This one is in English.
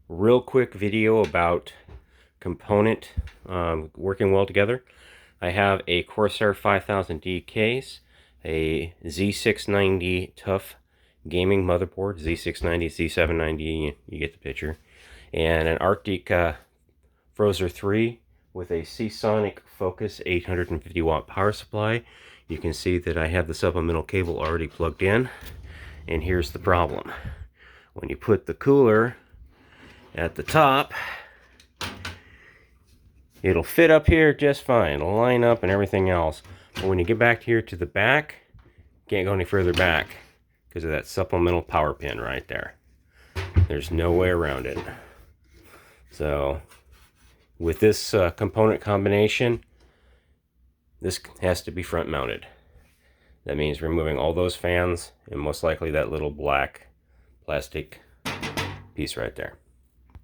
real quick video about component working well together. I have a Corsair 5000D case, a Z690 Tuff Gaming motherboard, Z690, Z790, you get the picture, and an Artic Frozer 3 with a Seasonic Focus 850 watt power supply. You can see that I have the supplemental cable already plugged in, and here's the problem. When you put the cooler at the top, it'll fit up here just fine. It'll line up and everything else. But when you get back here to the back, you can't go any further back because of that supplemental power pin right there. There's no way around it. So with this component combination, this has to be front mounted. That means removing all those fans and most likely that little black plastic piece right there.